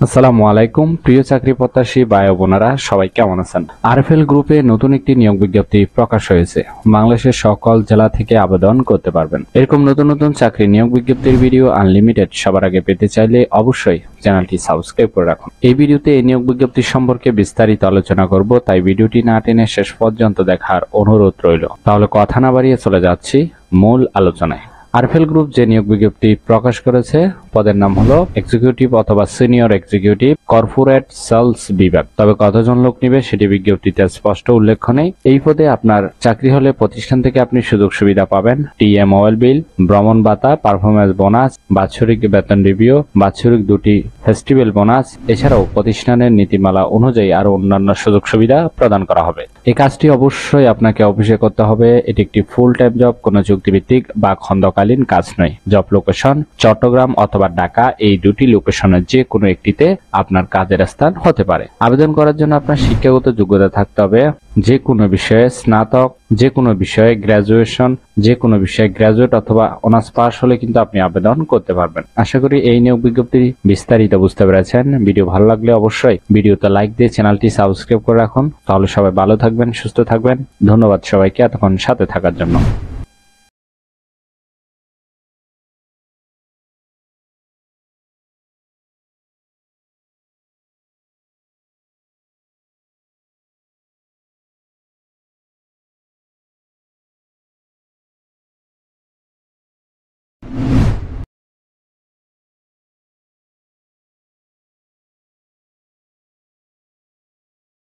আসসালামু আলাইকুম প্রিয় চাকরি প্রত্যাশী ভাই ও বোনেরা, সবাই কেমন আছেন? আরএফএল গ্রুপে নতুন একটি নিয়োগ বিজ্ঞপ্তি প্রকাশ হয়েছে। বাংলাদেশের সকল জেলা থেকে আবেদন করতে পারবেন। এরকম নতুন নতুন চাকরি নিয়োগ বিজ্ঞপ্তির ভিডিও আনলিমিটেড সবার আগে পেতে চাইলে অবশ্যই চ্যানেলটি সাবস্ক্রাইব করে রাখুন। এই ভিডিওতে এই নিয়োগ বিজ্ঞপ্তি সম্পর্কে বিস্তারিত আলোচনা করব, তাই ভিডিওটি না টেনে শেষ পর্যন্ত দেখার অনুরোধ রইল। তাহলে কথা না বাড়িয়ে চলে যাচ্ছি মূল আলোচনায়। আরএফএল গ্রুপ যে নিয়োগ বিজ্ঞপ্তি প্রকাশ করেছে, পদের নাম হলো এক্সিকিউটিভ অথবা সিনিয়র এক্সিকিউটিভ কর্পোরেট সেলস বিভাগ। তবে কতজন লোক নিবে সেটি বিজ্ঞপ্তিতে স্পষ্ট উল্লেখ নেই। এই পদে আপনার চাকরি হলে প্রতিষ্ঠান থেকে আপনি সুযোগ সুবিধা পাবেন: টিএ মোবাইল বিল, ভ্রমণ ভাতা, পারফরমেন্স বোনাস, বাৎসরিক বেতন রিভিউ, বাৎসরিক 2টি ফেস্টিভ্যাল বোনাস। এছাড়াও প্রতিষ্ঠানের নীতিমালা অনুযায়ী আরো অন্যান্য সুযোগ সুবিধা প্রদান করা হবে। এই কাজটি অবশ্যই আপনাকে অফিসে করতে হবে। এটি একটি ফুল টাইম জব, কোনো চুক্তিভিত্তিক বা খণ্ডকালীন কাজ নয়। জব লোকেশন চট্টগ্রাম অথবা ঢাকা, এই দুটি লোকেশনের যে কোনো একটিতে আপনার কাজের স্থান হতে পারে। আবেদন করার জন্য আপনার শিক্ষাগত যোগ্যতা থাকতে হবে যে কোনো বিষয়ে স্নাতক, যে কোনো বিষয়ে গ্রাজুয়েশন, যে কোনো বিষয়ে গ্রাজুয়েট অথবা অনার্স পাস হলে কিন্তু আপনি আবেদন করতে পারবেন। আশা করি এই নিয়োগ বিজ্ঞপ্তি বিস্তারিত বুঝতে পেরেছেন। ভিডিও ভালো লাগলে অবশ্যই ভিডিওতে লাইক দিয়ে চ্যানেলটি সাবস্ক্রাইব করে রাখুন। তাহলে সবাই ভালো থাকবেন, সুস্থ থাকবেন। ধন্যবাদ সবাইকে এতক্ষণ সাথে থাকার জন্য।